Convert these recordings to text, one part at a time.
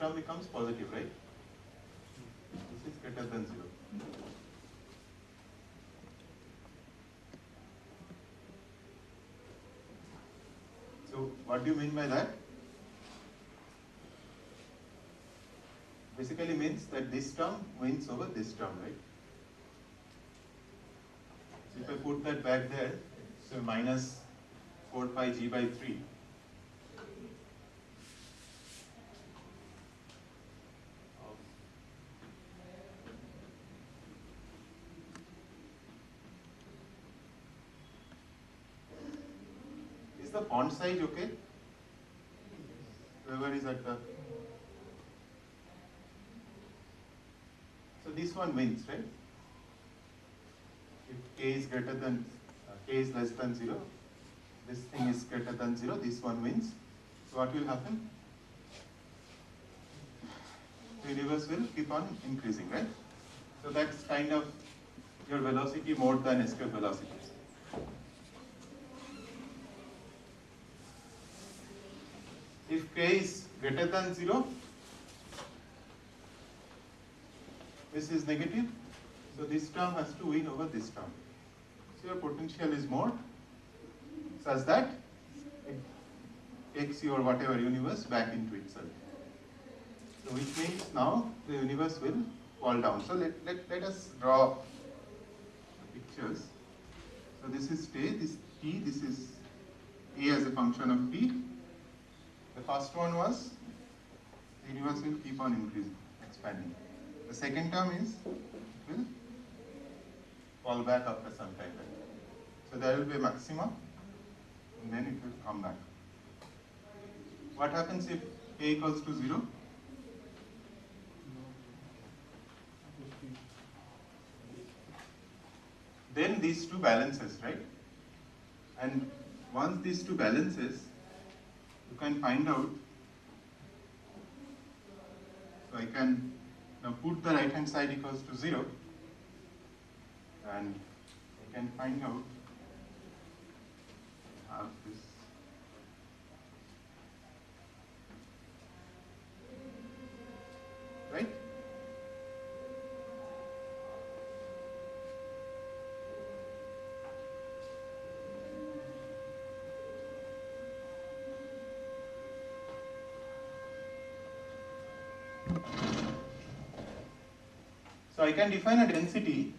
term becomes positive, right? This is greater than 0. So what do you mean by that? Basically means that this term wins over this term, right? So if I put that back there, so minus 4 pi g by 3. Is the font size okay? Whoever is at the... So this one wins, right? If k is greater than, k is less than 0, this thing is greater than 0, this one wins. So what will happen? The universe will keep on increasing, right? So that's kind of your velocity more than escape velocity. If k is greater than 0, this is negative, so this term has to win over this term. So your potential is more, such that it takes your whatever universe back into itself. So which means now the universe will fall down. So let us draw pictures. So this is this t, this is a as a function of t. The first one was the universe will keep on increasing, expanding. The second term is it will fall back after some time. So there will be a maxima and then it will come back. What happens if k equals to 0? Then these two balances, right? And once these two balances, you can find out. So I can now put the right hand side equals to 0 and I can find out this. Right? So I can define a density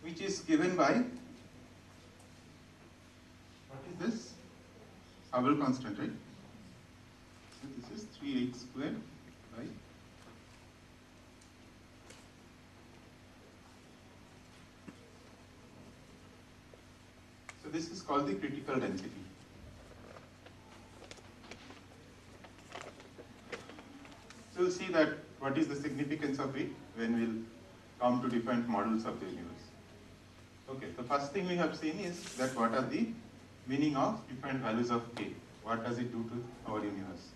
which is given by, what is this? Hubble constant, right? So this is 3h squared by so this is called the critical density. So you'll see that what is the significance of it when we'll come to different models of the universe. Okay, the first thing we have seen is that what are the meaning of different values of k. What does it do to our universe?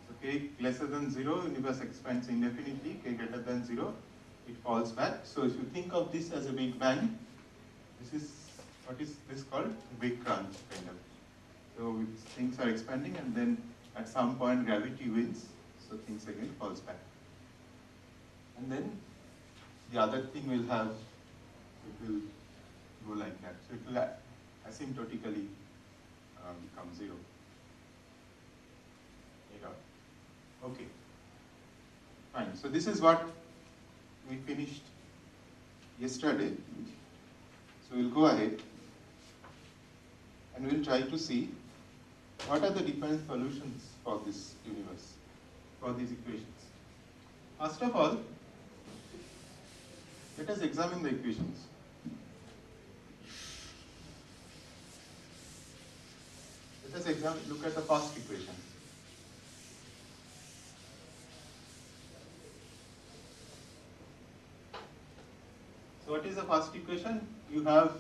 So k lesser than 0, universe expands indefinitely, k greater than 0, it falls back. So if you think of this as a big bang, this is, what is this called? Big crunch, kind of. So things are expanding and then at some point gravity wins, so things again falls back. And then the other thing will have, it will go like that. So it will asymptotically become 0. Okay, fine. So this is what we finished yesterday. So we'll go ahead and we'll try to see what are the different solutions for this universe, for these equations. First of all, let us examine the equations. Let us look at the first equation. So what is the first equation? You have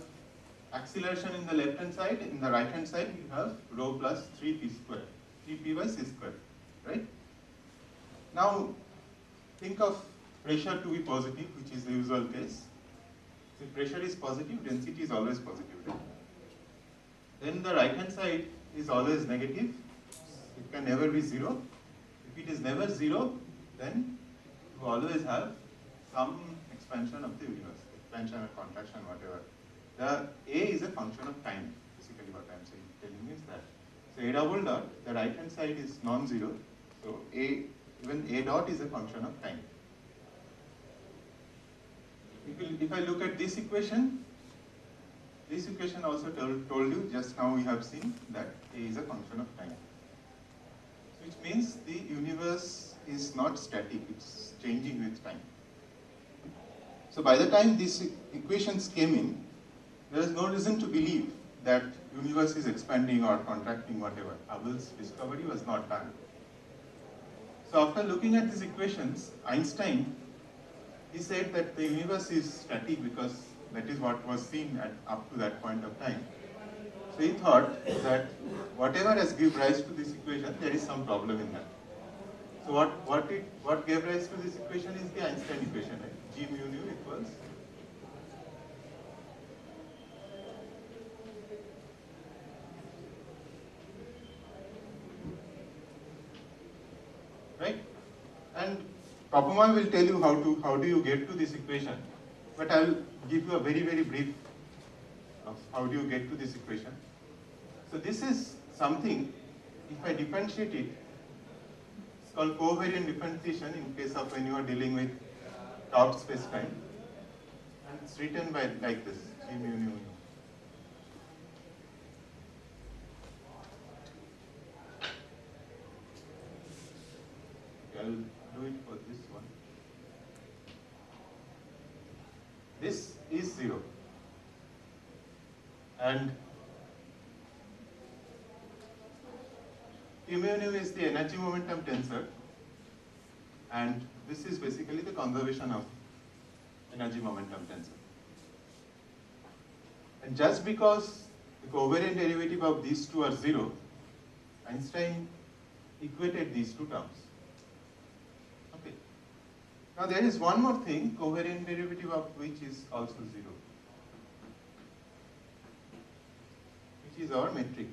acceleration in the left hand side, in the right hand side you have rho plus 3p squared, 3p by c squared, right? Now think of pressure to be positive, which is the usual case. If pressure is positive, density is always positive, right? Then the right hand side is always negative, it can never be 0. If it is never 0, then you always have some expansion of the universe, expansion or contraction, whatever. The A is a function of time, basically what I am saying, telling you is that. So A double dot, the right hand side is non-zero, so even A dot is a function of time. If I look at this equation also told you, just now we have seen that A is a function of time. Which means the universe is not static, it's changing with time. So by the time these equations came in, there is no reason to believe that universe is expanding or contracting, whatever. Hubble's discovery was not done. So after looking at these equations, Einstein, he said that the universe is static because that is what was seen up to that point of time. So he thought that whatever has given rise to this equation, there is some problem in that. So what gave rise to this equation is the Einstein equation, right? G mu nu equals right? And Papuma will tell you how do you get to this equation, but I will give you a very, very brief of how do you get to this equation. So this is something, if I differentiate it, it's called covariant differentiation in case of when you are dealing with taut spacetime. And it's written by like this, G mu nu nu. I'll do it for this one. This is 0. And Q mu nu is the energy momentum tensor. And this is basically the conservation of energy momentum tensor. And just because the covariant derivative of these two are 0, Einstein equated these two terms. Okay. Now there is one more thing, covariant derivative of which is also 0, which is our metric.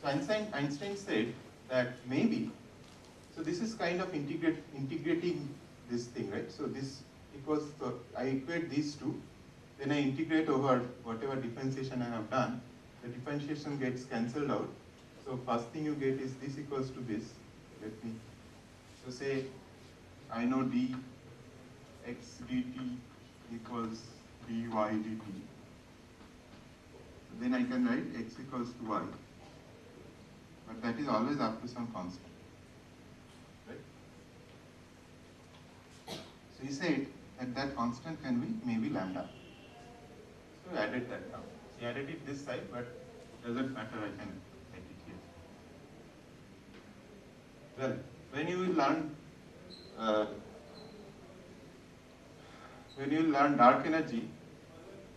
So Einstein said that maybe, so this is kind of integrating this thing, right? So this equals, so I equate these two, then I integrate over whatever differentiation I have done, the differentiation gets cancelled out. So first thing you get is this equals to this. Let me, so say I know dx dt equals dy dt. Then I can write x equals to y, but that is always up to some constant, right? So he said that that constant can be maybe lambda. So we added that now. He added it this side, but doesn't matter, I can make it here. Well, when you learn dark energy,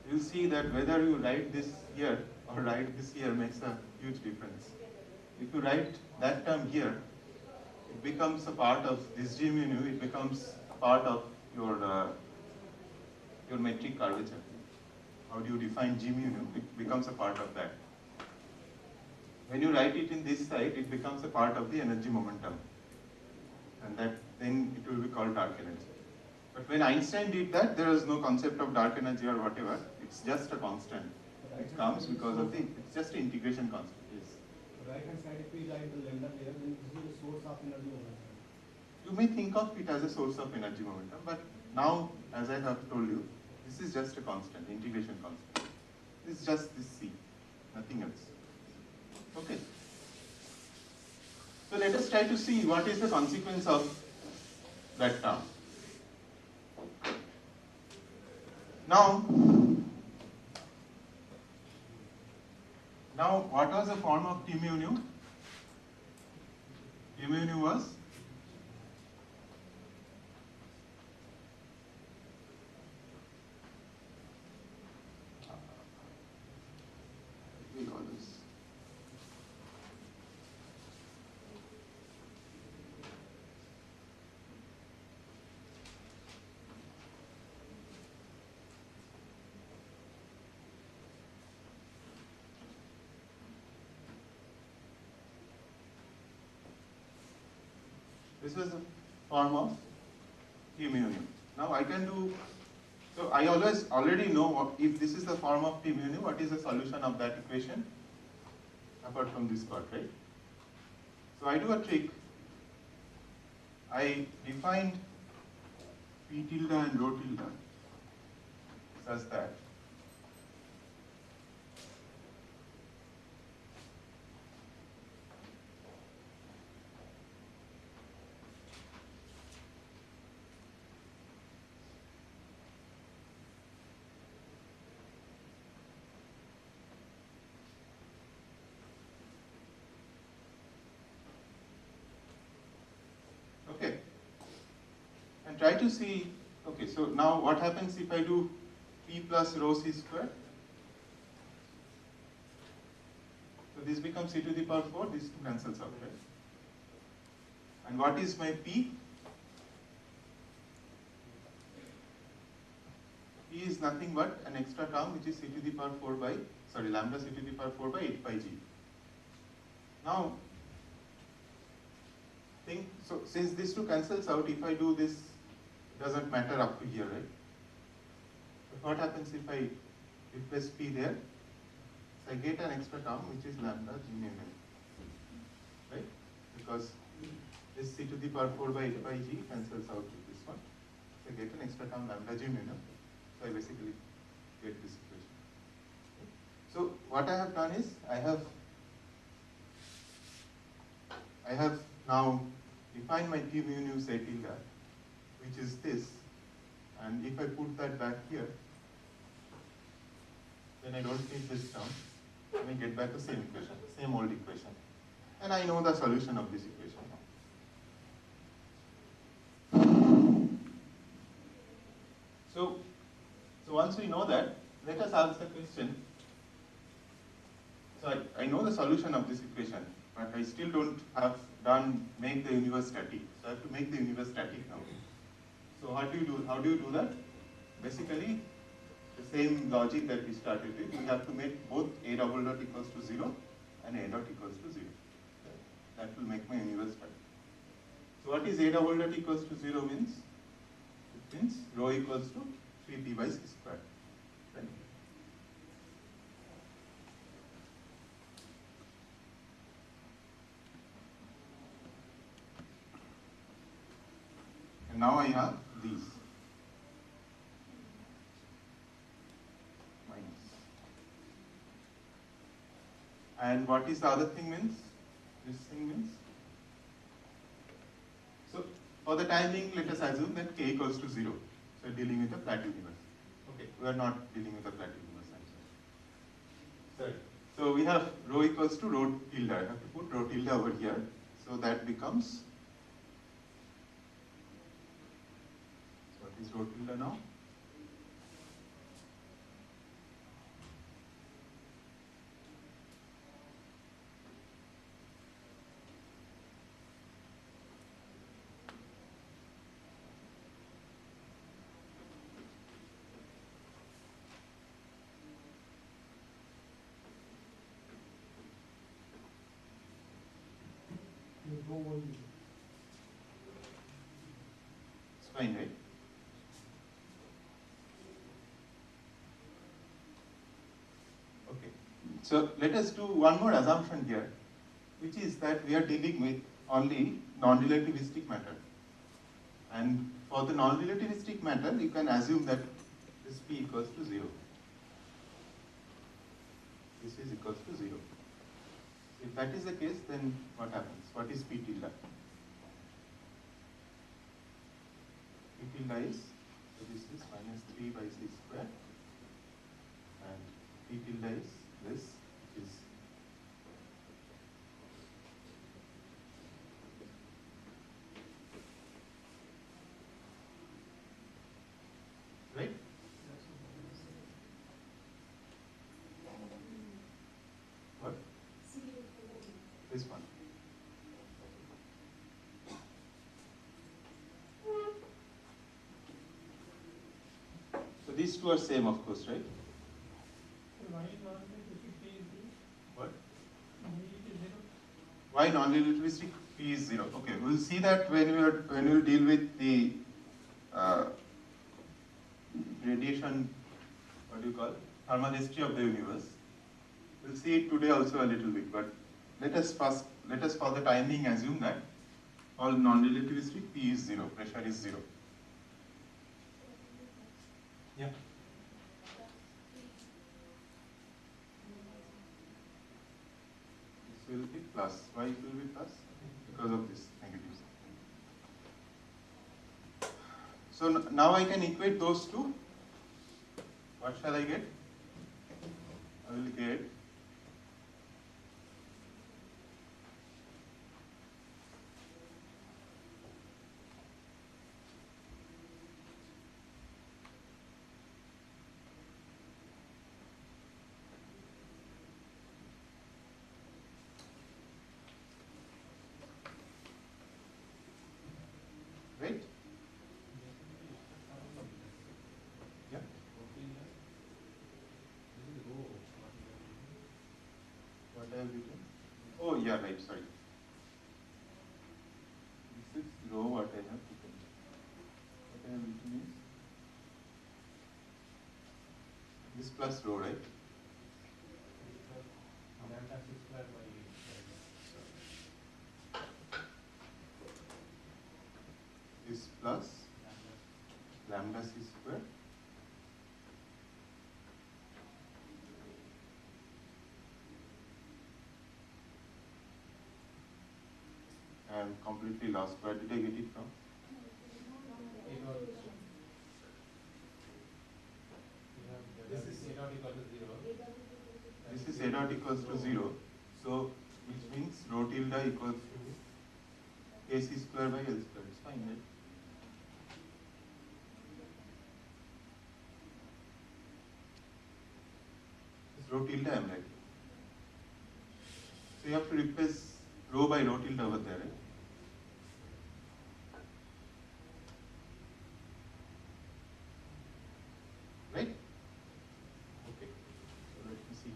you'll see that whether you write this here or write this here makes a huge difference. If you write that term here, it becomes a part of this G mu nu, it becomes a part of your metric curvature. How do you define G mu nu? It becomes a part of that. When you write it in this side, it becomes a part of the energy momentum. And that then it will be called dark energy. But when Einstein did that, there was no concept of dark energy or whatever. It's just a constant. It comes because of it's just an integration constant. Yes. Right hand side, if we write the lambda there, then this is the source of energy momentum. You may think of it as a source of energy momentum, but now, as I have told you, this is just a constant, integration constant. This is just this C, nothing else. Okay. So let us try to see what is the consequence of that term. Now what was the form of T mu nu? T mu nu was This is a form of P mu nu. Now I can do, so I already know if this is the form of P mu nu, what is the solution of that equation apart from this part, right? So I do a trick. I defined P tilde and rho tilde such that okay, and try to see, okay, so now what happens if I do P plus rho c square? So this becomes e to the power 4, this cancels out, right? And what is my P? P is nothing but an extra term which is e to the power 4 by, sorry, lambda c to the power 4 by 8 pi g. Now, think, so since this two cancels out, if I do this, it doesn't matter up to here, right? But what happens if I replace P there? So I get an extra term which is lambda g mu n, right? Because this c to the power 4 by 8 pi g cancels out with this one. So I get an extra term lambda g mu n. So I basically get this equation. So what I have done is I have now defined my P mu nu psi tilde, which is this, and if I put that back here, then I don't need this term. Let me get back the same equation, same old equation, and I know the solution of this equation now. So once we know that, let us ask the question. So I know the solution of this equation, but I still don't have make the universe static. So I have to make the universe static now. So how do you do that? Basically, the same logic that we started with. We have to make both a double dot equals to 0 and a dot equals to 0. That will make my universe static. So what is a double dot equals to 0 means? It means rho equals to 3p by c square. Right? And now I have these. Minus. And what is the other thing means? This thing means? So for the time being, let us assume that k equals to 0. So we're dealing with a flat universe. Okay, we are not dealing with a flat universe. Sorry. So we have rho equals to rho tilde. I have to put rho tilde over here. So that becomes, what is rho tilde now? It's fine, right? Okay. So let us do one more assumption here, which is that we are dealing with only non-relativistic matter. And for the non-relativistic matter, you can assume that this P equals to 0. This is equals to 0. If that is the case, then what happens? What is P tilde? P tilde is, so this is minus 3 by c square, and P tilde is this, which is right? What? This one. So these two are same, of course, right? What? Why non-relativistic? P is 0. Okay, we'll see that when we deal with the radiation, what do you call, thermal history of the universe. We'll see it today also a little bit, but let us for the time being assume that all non-relativistic P is 0, pressure is 0. Yeah. This will be plus. Why it will be plus? Because of this negative sign. So now I can equate those two. What shall I get? I will get right? Yeah. What I have written? Oh yeah, right, sorry. This is rho what I have written. What I have written is this plus rho, right? This plus lambda c square and completely lost. Where did I get it from? This is a dot equals to 0. So which means rho tilde equals to ac square by L square. It's fine, right? It's rho tilde I am writing. So you have to replace rho by rho tilde over there, right? Right? Okay. So let me see.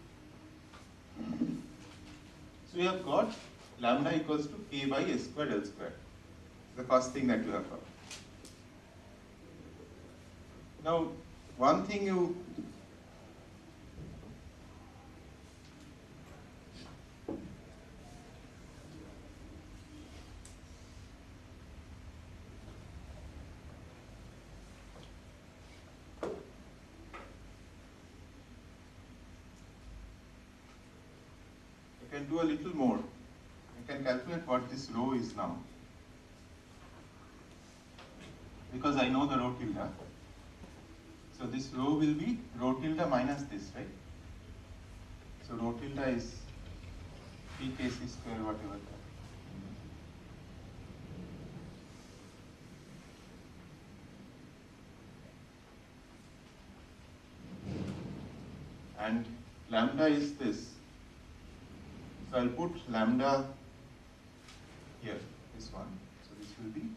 So you have got lambda equals to k by s squared L squared. The first thing that you have got. Now, one thing you can do a little more. You can calculate what this rho is now. Because I know the rho tilde. So this rho will be rho tilde minus this, right? So rho tilde is pkc square, whatever that. And lambda is this. So I'll put lambda here, this one. So this will be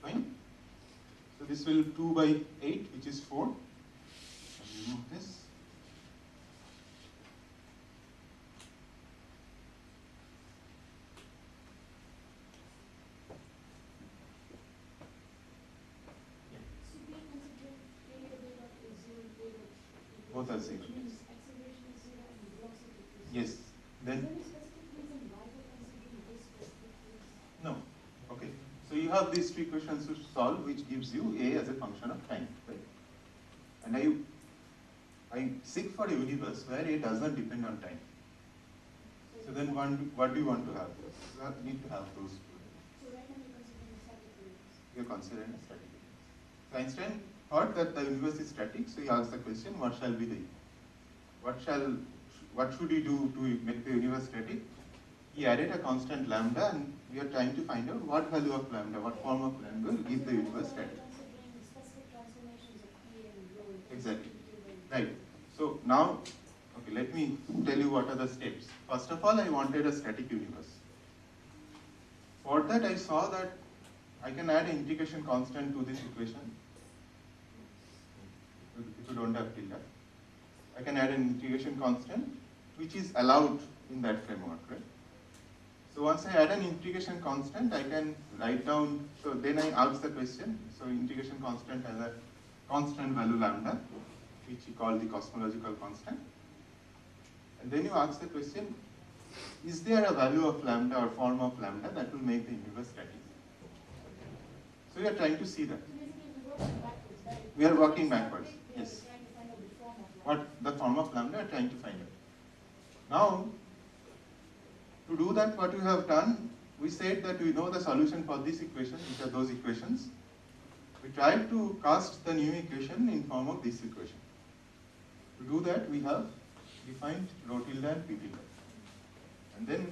fine. So this will 2 by 8, which is 4. I'll remove this. Both are 0. Yes. Then no. Okay. So you have these two equations to solve, which gives you A as a function of time, right? And I seek for a universe where A does not depend on time. So then what do you want to have? You need to have those two. So right now You are considering a static universe. So Einstein thought that the universe is static, so he asked the question, what shall be the, what should he do to make the universe static? He added a constant lambda, and we are trying to find out what value of lambda, what form of lambda will give the universe static. Exactly. Right. So now, okay, let me tell you what are the steps. First of all, I wanted a static universe. For that, I saw that I can add an integration constant to this equation. If you don't have tilde, I can add an integration constant which is allowed in that framework, right? So once I add an integration constant, I can write down, so then I ask the question, so integration constant has a constant value lambda, which you call the cosmological constant. And then you ask the question, is there a value of lambda or form of lambda that will make the universe static? So we are trying to see that. We are working backwards, yes. What the form of lambda we are trying to find out. Now, to do that, what we have done, we said that we know the solution for this equation, which are those equations. We tried to cast the new equation in form of this equation. To do that, we have defined rho tilde and p tilde. And then,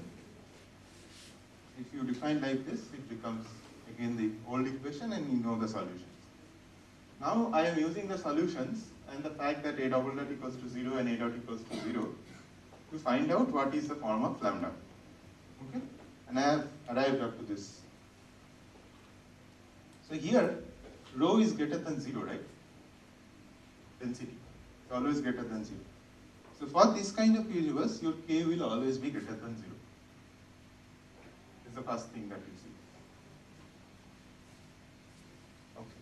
if you define like this, it becomes again the old equation and you know the solutions. Now, I am using the solutions and the fact that a double dot equals to 0 and a dot equals to 0 to find out what is the form of lambda. Okay? And I have arrived up to this. So here, rho is greater than 0, right? Density. It's always greater than 0. So for this kind of universe, your k will always be greater than 0. This is the first thing that you see. Okay.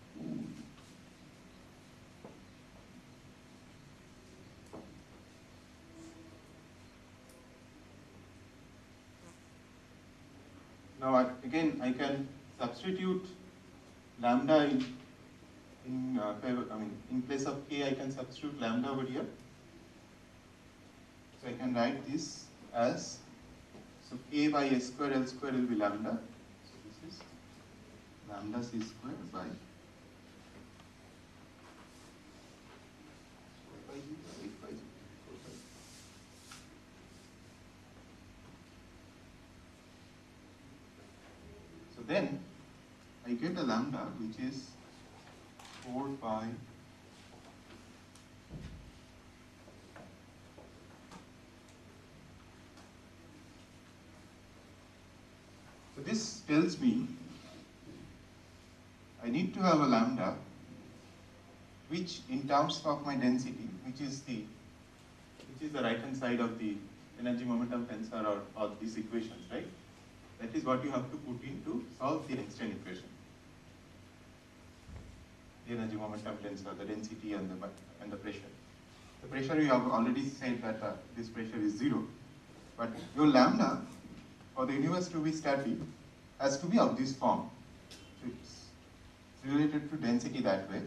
Now again, I can substitute lambda in place of k, I can substitute lambda over here. So I can write this as, so k by a square L square will be lambda. So this is lambda c square by so then I get a lambda which is 4 pi so this tells me I need to have a lambda which in terms of my density, which is the right hand side of the energy momentum tensor or these equations, right? That is what you have to put in to solve the Einstein equation. The energy momentum tensor, the density and the pressure. The pressure we have already said that this pressure is 0, but your lambda for the universe to be static has to be of this form. So it's related to density that way,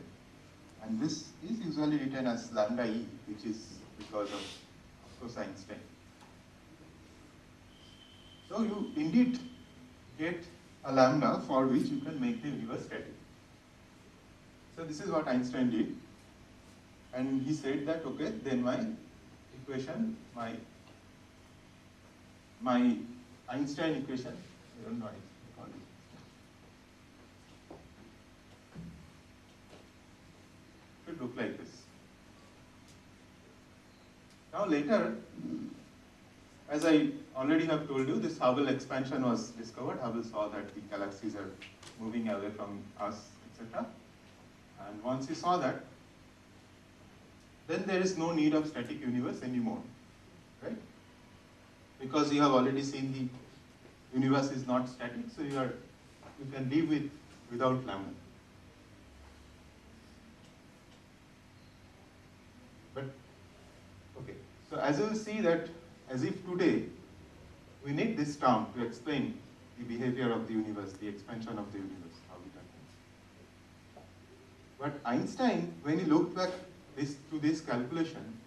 and this is usually written as lambda e, which is because of course Einstein. So you indeed get a lambda for which you can make the universe static. So this is what Einstein did, and he said that okay, then my equation, my Einstein equation, I don't know what I call it. Should look like this. Now later, as I already have told you, this Hubble expansion was discovered. Hubble saw that the galaxies are moving away from us, etc. And once he saw that, then there is no need of static universe anymore, right? Because you have already seen the universe is not static, so you can live without lambda. But okay, so as you will see that as if today we need this term to explain the behavior of the universe, the expansion of the universe, how it happens. But Einstein, when he looked back to this calculation,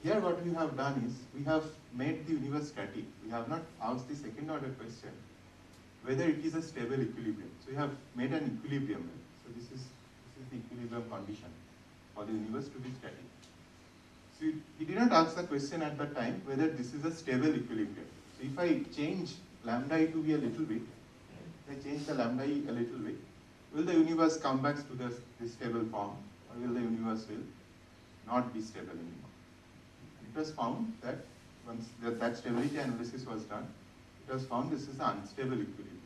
here what we have done is we have made the universe static. We have not asked the second order question whether it is a stable equilibrium. So we have made an equilibrium. So this is the equilibrium condition for the universe to be static. So he did not ask the question at that time whether this is a stable equilibrium. So if I change lambda e to be a little bit, if I change the lambda e a little bit, will the universe come back to the stable form, or will the universe will not be stable anymore? It was found that once that stability analysis was done, it was found this is an unstable equilibrium.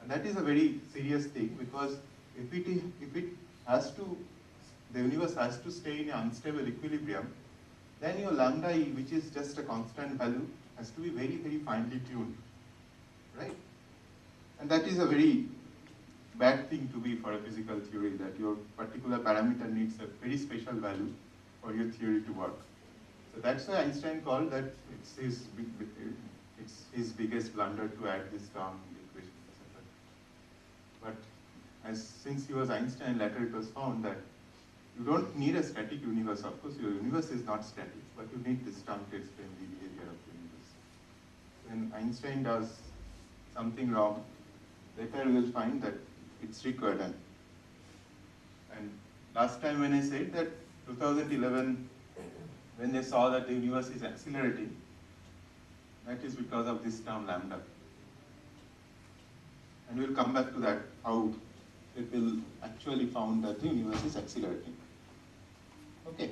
And that is a very serious thing, because if it has to, the universe has to stay in an unstable equilibrium, then your lambda e, which is just a constant value, has to be very, very finely tuned, right? And that is a very bad thing to be for a physical theory, that your particular parameter needs a very special value for your theory to work. So that's why Einstein called that it's his biggest blunder to add this term in the equation, etc. But since he was Einstein, later it was found that you don't need a static universe. Of course, your universe is not static, but you need this term to explain the behavior of the universe. When Einstein does something wrong, later we will find that it's required. And last time when I said that 2011, when they saw that the universe is accelerating, that is because of this term lambda. And we'll come back to that, how people actually found that the universe is accelerating. Okay.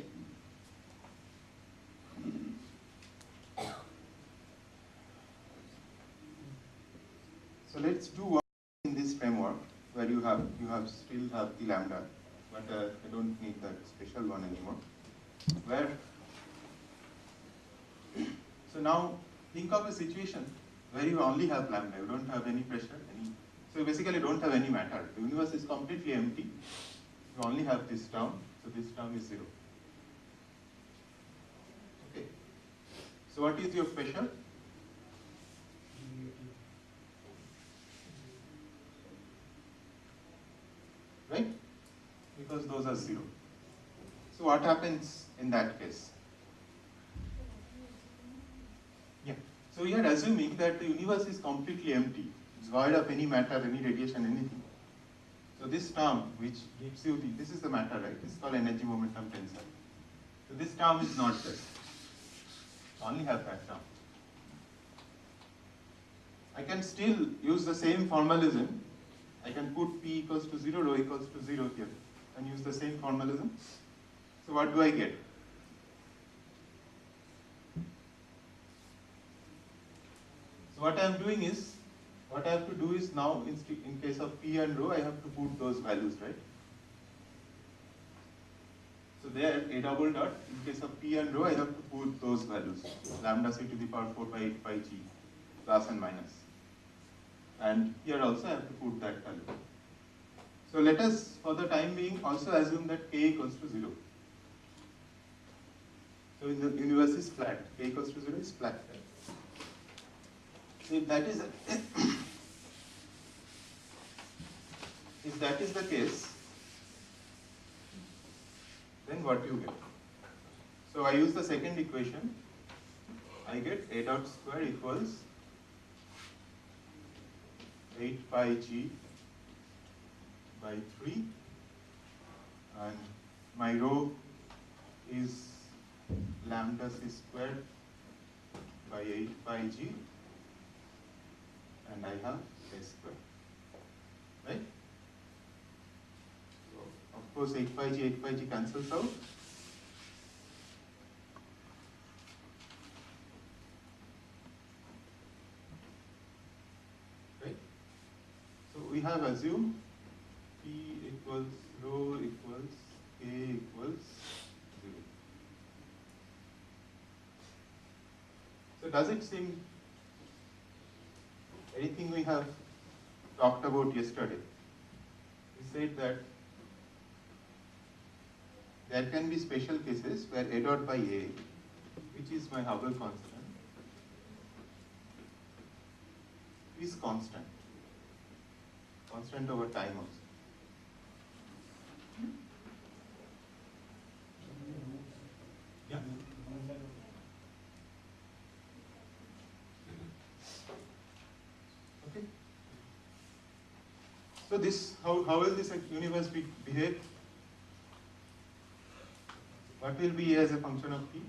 So let's do one in this framework where you still have the lambda, but I don't need that special one anymore. Where so now think of a situation where you only have lambda, you don't have any pressure, so you basically don't have any matter. The universe is completely empty. You only have this term, so this term is 0. Okay. So what is your pressure? Right? Because those are 0. So what happens in that case? Yeah. So we are assuming that the universe is completely empty. It's void of any matter, any radiation, anything. So this term, which gives you this is the matter, right? This is called energy momentum tensor. So this term is not there. Only have that term. I can still use the same formalism. I can put P equals to 0, rho equals to 0 here, and use the same formalism. So what do I get? So what I am doing is, what I have to do is now, in case of P and rho, I have to put those values, right? So there, A double dot, in case of P and rho, I have to put those values. Lambda c to the power 4 by 8 pi g, plus and minus. And here also I have to put that value. So let us, for the time being, also assume that k equals to 0. So in the universe is flat. K equals to 0 is flat. So if that is if that is the case, then what you get? So I use the second equation. I get A dot square equals 8 pi g by 3, and my rho is lambda c squared by 8 pi g, and I have a square, right? So of course 8 pi g cancels out. Right? So we have assumed P equals rho equals K equals 0. So does it seem anything we have talked about yesterday? We said that there can be special cases where A dot by A, which is my Hubble constant, is constant over time also. Yeah. Okay. So this, how will this universe behave? What will be as a function of t?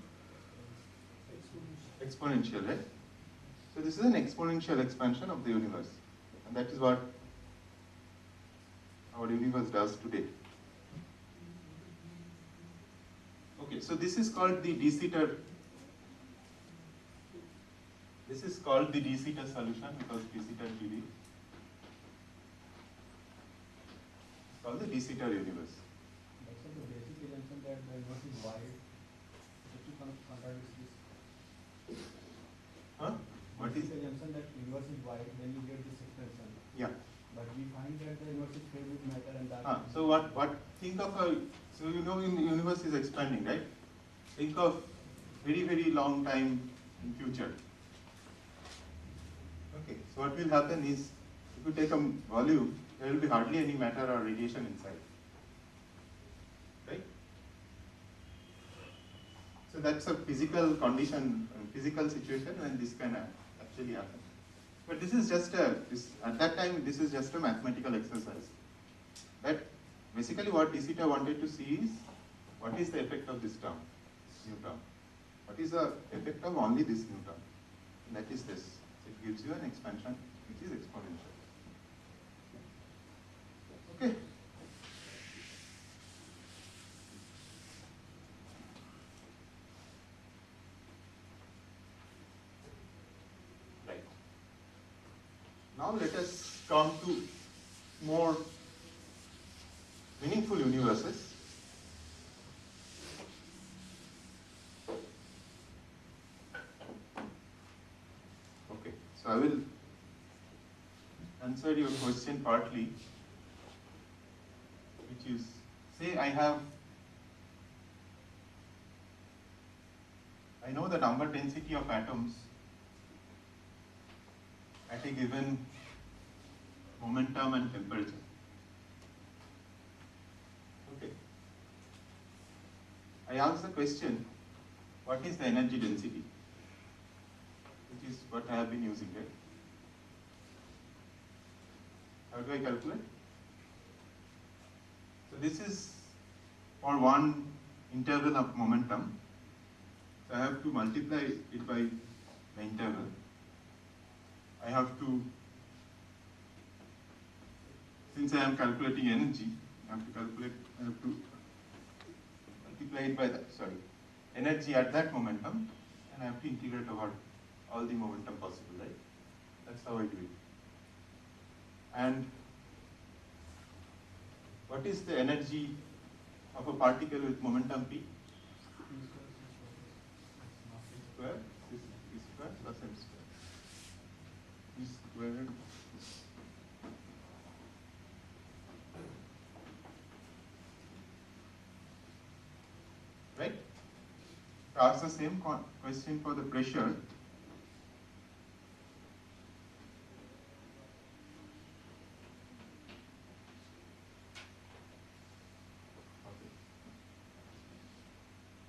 Exponential, right? So this is an exponential expansion of the universe, and that is what our universe does today. Okay, so this is called the de Sitter. This is called the de Sitter solution because de Sitter GD. called the de Sitter universe. But sir, the basic assumption that the universe is wide, just to contradict this. Huh? What is? Basic assumption that universe is wide, then you get this expansion. Yeah. But we find that the universe is filled with matter and dark. So think of a, so you know in the universe is expanding, right? Think of very long time in future. Okay, so what will happen is, if you take a volume, there will be hardly any matter or radiation inside, right? So that's a physical condition, physical situation when this can actually happen. But this is just at that time, this is just a mathematical exercise. That basically what de Sitter wanted to see is, what is the effect of this term, new term? What is the effect of only this new term? That is this. It gives you an expansion which is exponential. Okay. Right. Now let us come to more meaningful universes. Okay, so I will answer your question partly, which is, say I know the number density of atoms at a given momentum and temperature. Okay. I ask the question, what is the energy density? Which is what I have been using, right? How do I calculate? So this is for one interval of momentum. So I have to multiply it by the interval. I have to, since I am calculating energy, I have to multiply it by energy at that momentum, and I have to integrate over all the momentum possible, right? That's how I do it. And what is the energy of a particle with momentum p? Square, this is square plus m square. P squared. Right? To ask the same question for the pressure.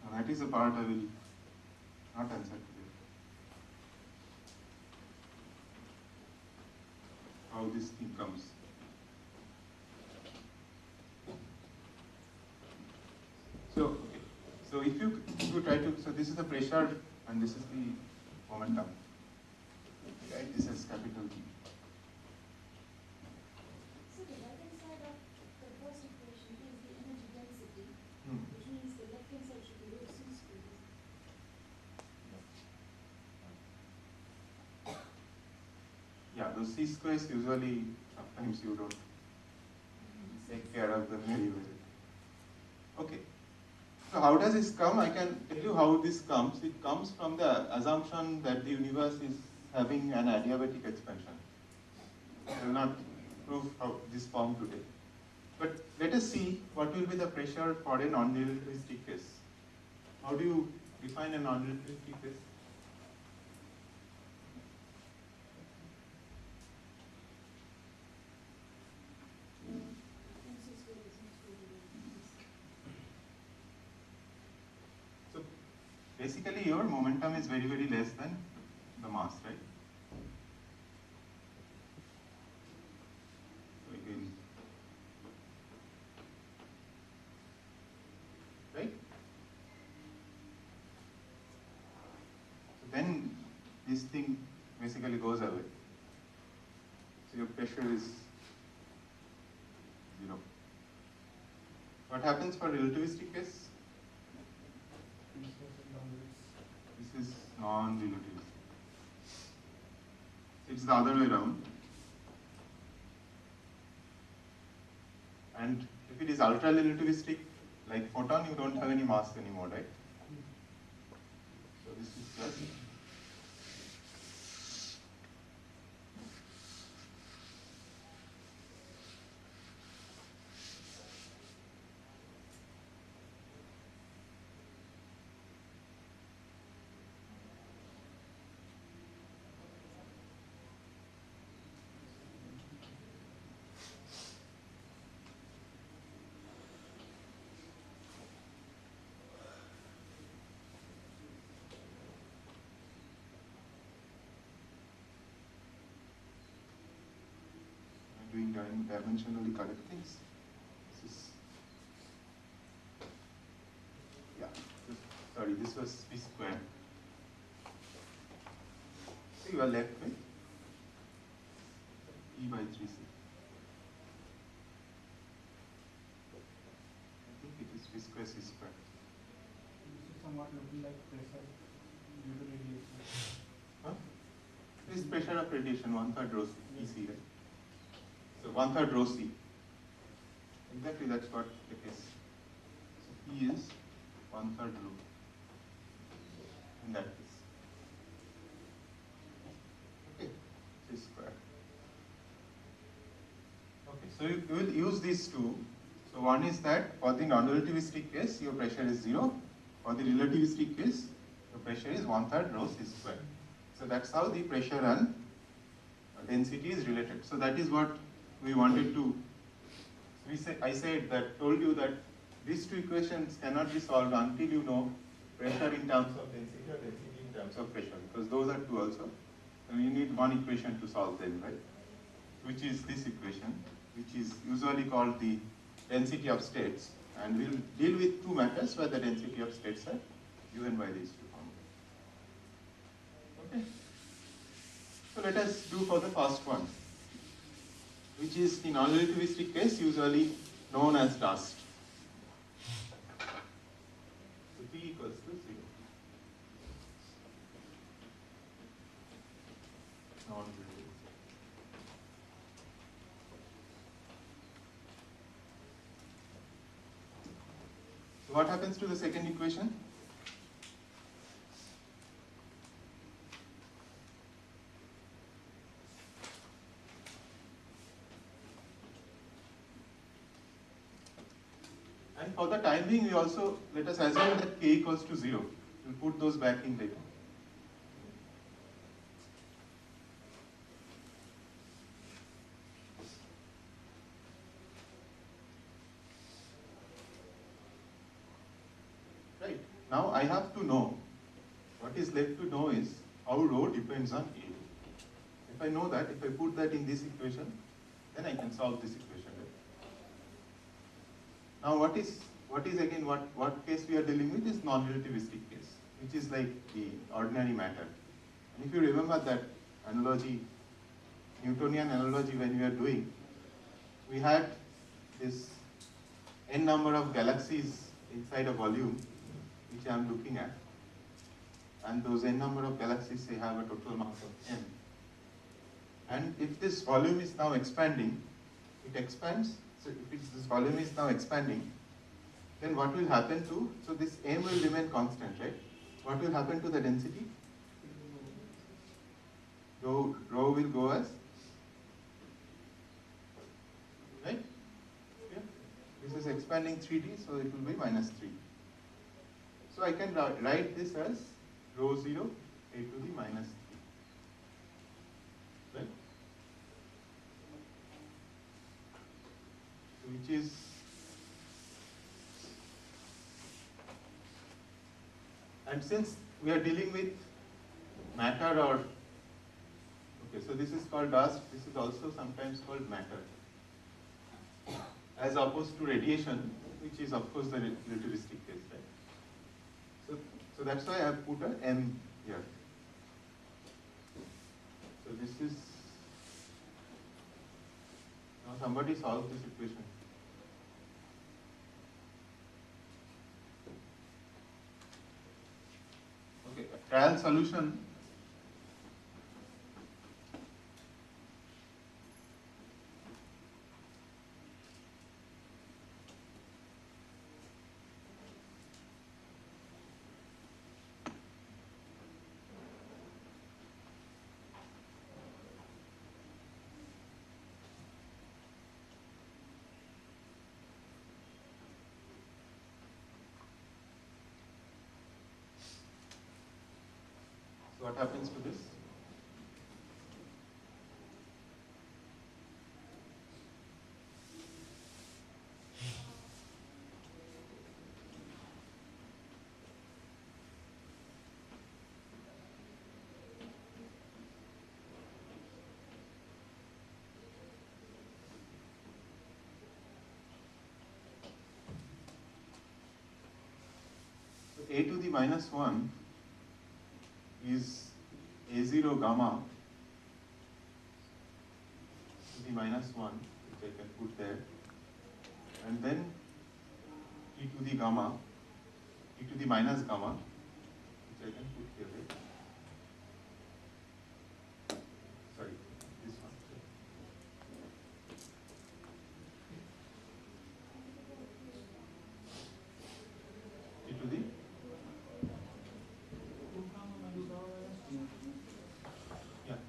Now that is the part I will not answer today. How this thing comes. So, okay. So if you try to, so this is the pressure and this is the momentum. Right? This is capital T. So the right-hand side of the first equation is the energy density, which means the left-hand side should be rho c squared. Yeah, those C squares usually, sometimes you don't take care of them very well. Okay. So how does this come? I can tell you how this comes. It comes from the assumption that the universe is having an adiabatic expansion. I will not prove how this form today. But let us see what will be the pressure for a non-relativistic case. How do you define a non-relativistic case? MC squared is m squared divided by c. So basically your momentum is very less than the mass, right? So again, right? So then this thing basically goes away. So your pressure is 0. What happens for relativistic case? This is non-relativistic. It's the other way around. And if it is ultra relativistic, like photon, you don't have any mass anymore, right? So this is plus. Doing dimensionally correct things. This is, yeah, sorry, this was p square. So you are left with E by 3c. I think it is p square c square. This is somewhat looking like pressure due to radiation. Huh? This is pressure of radiation, 1/3 rho EC, right? So 1/3 rho c. Exactly, that's what it is. So P is 1/3 rho in that case. Okay, c square. Okay, so you will use these two. So one is that for the non-relativistic case, your pressure is 0. For the relativistic case, your pressure is 1/3 rho c square. So that's how the pressure and density is related. So that is what we wanted to. I told you that these two equations cannot be solved until you know pressure in terms of density or density in terms of pressure, because those are two also. And you need one equation to solve them, right? Which is this equation, which is usually called the density of states. And we'll deal with two matters where the density of states are given by these two formulas. Okay? So let us do for the first one, which is the non-relativistic case usually known as dust. So P equals to 0. Non-relativistic. So what happens to the second equation? And for the time being, we also, let us assume that k equals to 0. We'll put those back in later. Right. Now I have to know, what is left to know is how rho depends on A. If I know that, if I put that in this equation, then I can solve this equation. Right? Now what is again, what case we are dealing with is non-relativistic case, which is like the ordinary matter. And if you remember that analogy, Newtonian analogy when we are doing, we had this n number of galaxies inside a volume, which I am looking at. And those n number of galaxies, they have a total mass of m. And if this volume is now expanding, it expands. So if this volume is now expanding, then what will happen to, so this m will remain constant, right? What will happen to the density? Rho will go as, right? Yeah. This is expanding 3D, so it will be minus 3. So I can write this as rho 0 a to the minus 3. Right? So which is and since we are dealing with matter or okay, so this is called dust, this is also sometimes called matter. As opposed to radiation, which is of course the relativistic case, right? So that's why I have put a m here. So this is, now somebody solve this equation. Okay, a trial solution. what happens to this? A to the minus 1 is A0 gamma to the minus 1, which I can put there, and then e to the gamma, e to the minus gamma, which I can put here, right? Sorry, this one. E to the yeah.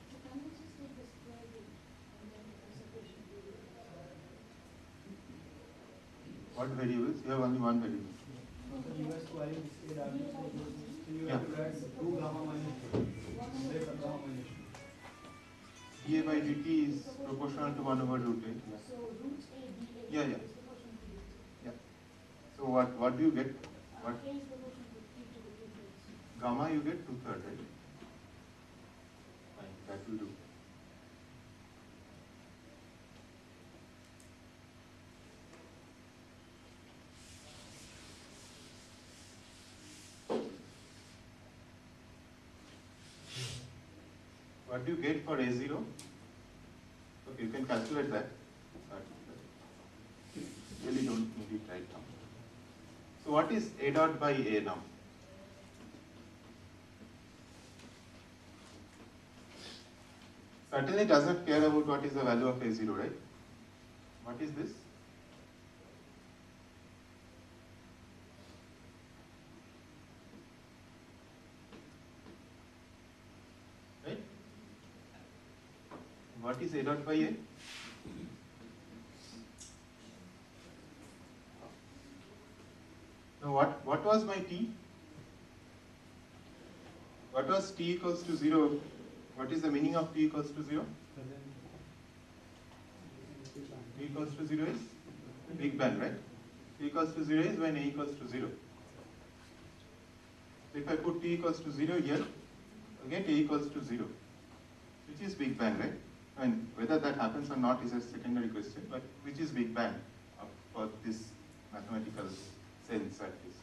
So can we just take the square root and then the separation period? What variables? You have only one variable. So you are squaring this A W, so you Yeah. have to add 2 gamma minus 2, less than gamma minus 2. dA by dt is proportional to 1 over root A. Yeah. So root A dA Yeah, yeah. is proportional to root A. Yeah. So what do you get? What K is proportional to 3 to the 2/3. gamma you get 2/3, right? Fine, that will do. What do you get for A0? Okay, you can calculate that. But really don't need it right now. So what is A dot by A now? Certainly does not care about what is the value of A0, right? What is this? Right? What is A dot by A? Now what was my T? What was T equals to 0? What is the meaning of T equals to 0? T equals to 0 is Big Bang, right? T equals to 0 is when A equals to 0. So if I put T equals to 0 here, again A equals to 0, which is Big Bang, right? And whether that happens or not is a secondary question, but which is Big Bang for this mathematical sense at least.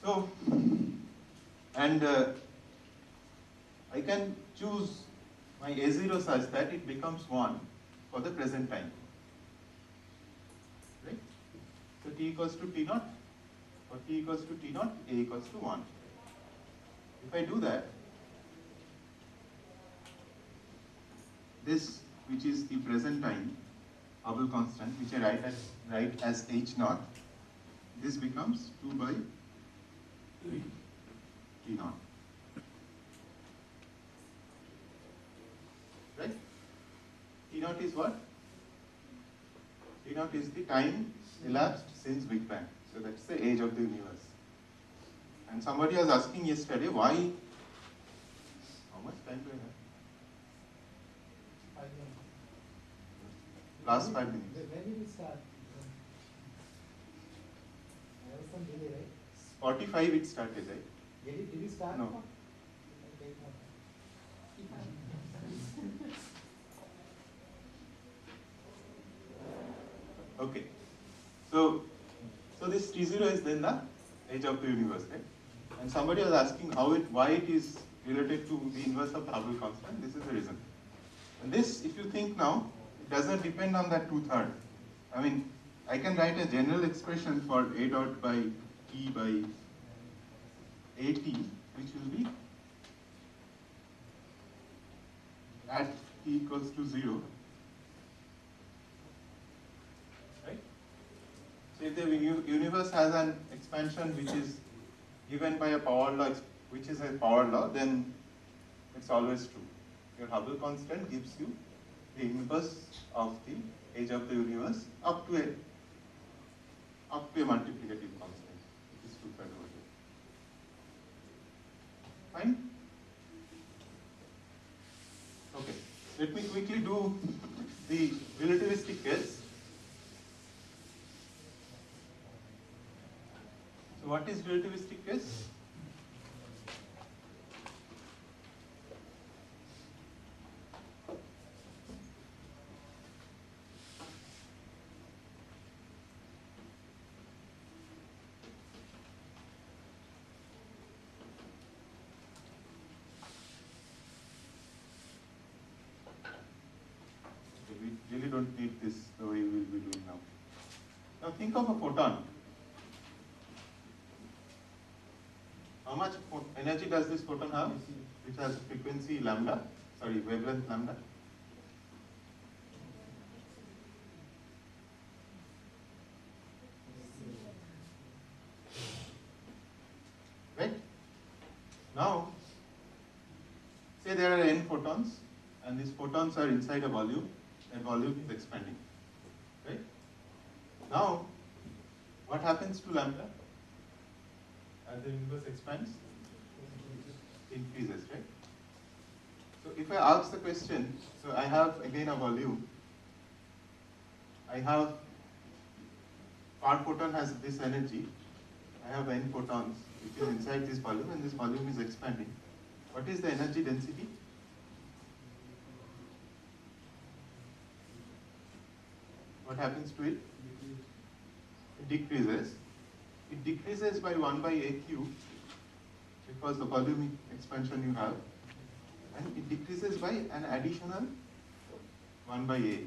So, and I can choose my A0 such that it becomes 1 for the present time. Right? So T equals to T naught, for T equals to T naught, A equals to 1. If I do that, this, which is the present time Hubble constant, which I write as H naught, this becomes 2 by T naught. Right? T naught is what? T naught is the time elapsed since Big Bang. So that's the age of the universe. And somebody was asking yesterday, why? How much time do I have? 5 minutes. Last 5 minutes. When did we start? There was some delay, right? 45 it started, right? Did we start? No. Okay, Okay. So this T0 is then the age of the universe, right? And somebody was asking why it is related to the inverse of the Hubble constant. This is the reason. And this, if you think now, it doesn't depend on that 2/3. I mean, I can write a general expression for A dot by T by AT, which will be at T equals to 0. Right? So if the universe has an expansion which is given by a power law, which is a power law, then it's always true. Your Hubble constant gives you the inverse of the age of the universe up to a multiplicative constant, which is 2/3 over here. Fine? Okay, let me quickly do the relativistic case. So what is relativistic case? We really don't need this the way we will be doing now. Now think of a photon. How much energy does this photon have? Which has frequency lambda, sorry, wavelength lambda. Right? Now, say there are n photons, and these photons are inside a volume, and volume is expanding. Right? Now, what happens to lambda as the universe expands? Increases, right? So if I ask the question, so I have again a volume, I have, per photon has this energy, I have n photons which is inside this volume, and this volume is expanding. What is the energy density? What happens to it? It decreases. It decreases by 1 by a cube because the volume expansion you have, and it decreases by an additional 1 by a.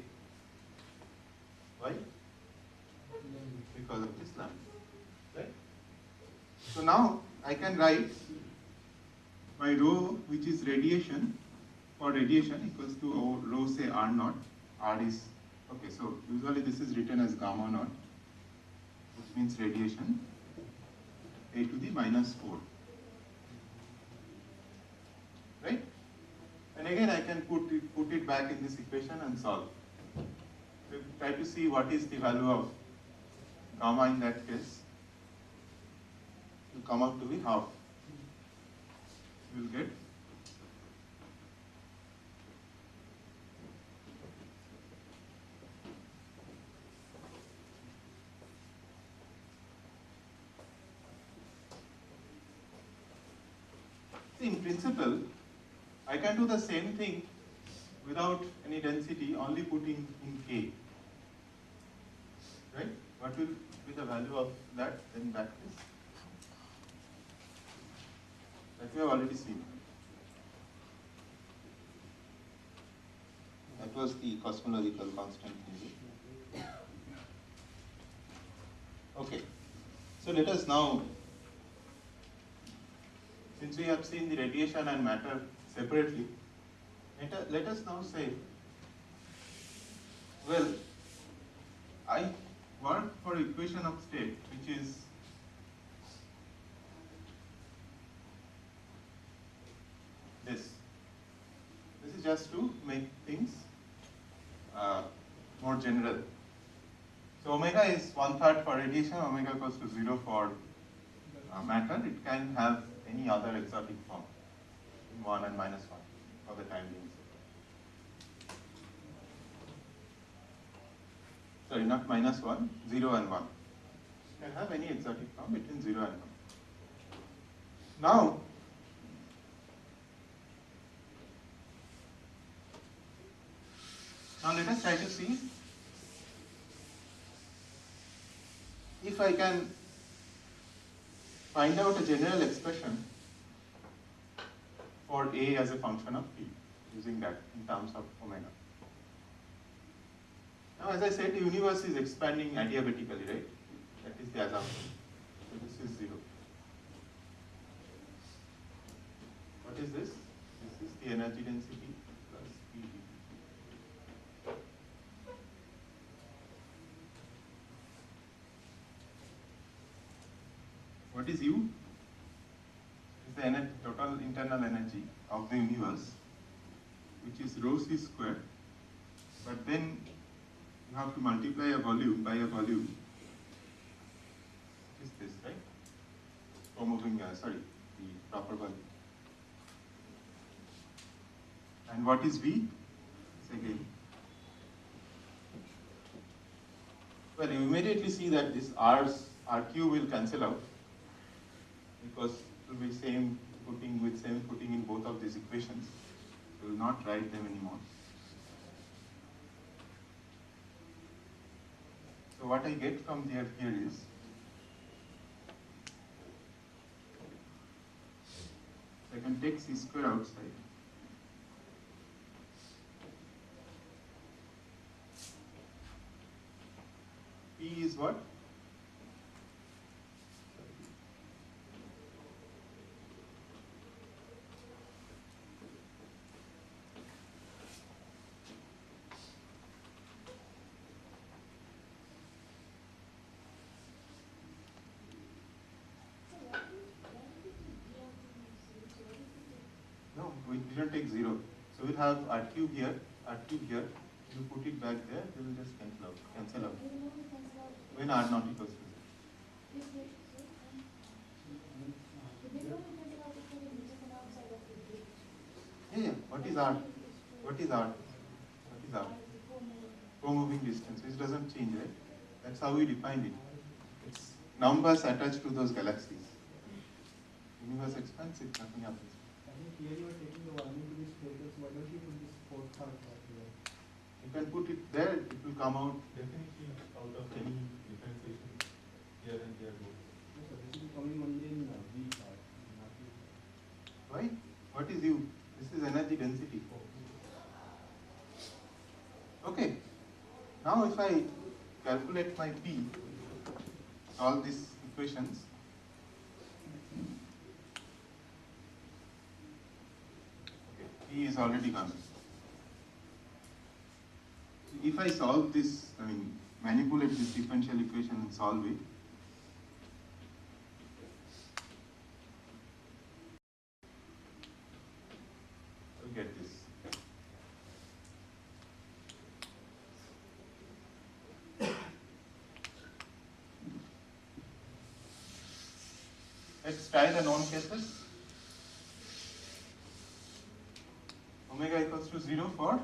Why? Because of this lambda. Right? So now I can write my rho, which is radiation, for radiation equals to rho say R naught. R is, okay, so usually this is written as gamma naught, which means radiation, a to the minus 4. Right? And again I can put it back in this equation and solve. So try to see what is the value of gamma in that case. It will come out to be half. You will get in principle, I can do the same thing without any density, only putting in K. Right? What will be the value of that in that case? That we have already seen. That was the cosmological constant theory. Okay. So let us now, since we have seen the radiation and matter separately, let us now say, well, I work for equation of state, which is this. This is just to make things more general. So omega is 1/3 for radiation, omega equals to 0 for matter. It can have any other exotic form, 1 and -1 for the time being. Sorry, not -1, 0 and 1. You can have any exotic form between 0 and 1. Now, let us try to see if I can find out a general expression for A as a function of T, using that in terms of omega. Now, as I said, the universe is expanding adiabatically, right? That is the assumption. So this is 0. What is this? This is the energy density plus P dT. What is U? Is the total internal energy of the universe, which is rho c squared, but then you have to multiply a volume by a volume. Is this, right? co-moving, the proper one. And what is V? It's again. Well, you immediately see that this RQ will cancel out because it will be same footing in both of these equations. We will not write them anymore. So what I get from here is I can take C square outside. P is what? No, we didn't take 0. So we'll have R cube here. You put it back there, they will just cancel out. When R not equals to 0. Yeah. What is R? Co-moving distance, which doesn't change, right? That's how we defined it. It's numbers attached to those galaxies. Universe expands, it nothing happens. I think here you are taking the volume to this focus. Why don't you put this fourth part here? You can put it there, it will come out. Definitely out of any differentiation here and here both. No, sir, this is coming only in V part, not U. Why? What is U? This is energy density. Okay. Now if I calculate my P, solve these equations, P is already gone. If I solve this, manipulate this differential equation and solve it, I'll get this. Let's try the known cases. Omega equals to 0 for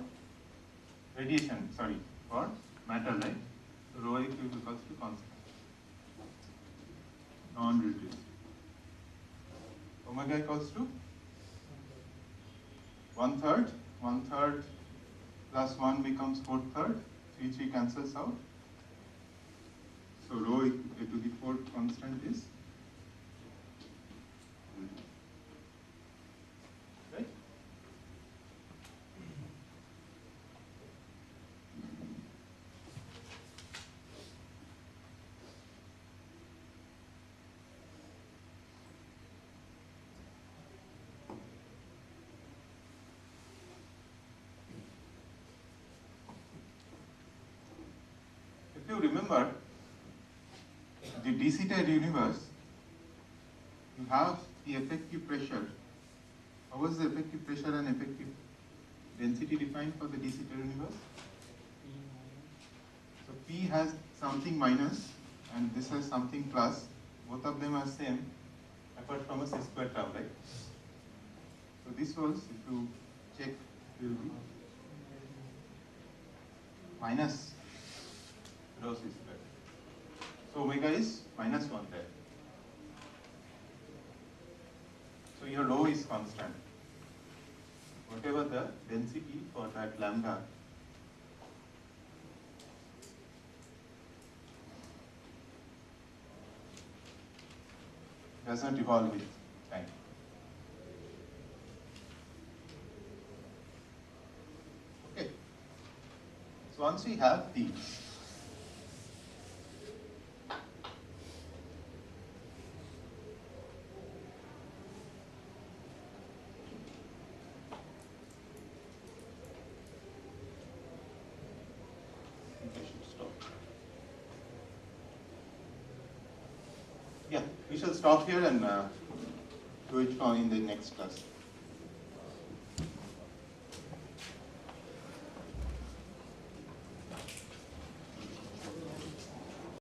radiation, for matter, right? So rho equals to constant, non-reduced. Omega equals to 1/3 plus 1 becomes 4/3, 3 cancels out. So rho to the 4th constant is right? If you remember, the de-Sitter universe, you have the effective pressure. How was the effective pressure and effective density defined for the de-Sitter universe? So P has something minus and this has something plus. Both of them are same apart from a C square term, right? So this was, if you check, will be minus rho C square. So omega is -1 there. So your rho is constant. Whatever the density for that lambda, doesn't evolve with time. Okay. So once we have these, we shall stop here and do it in the next class.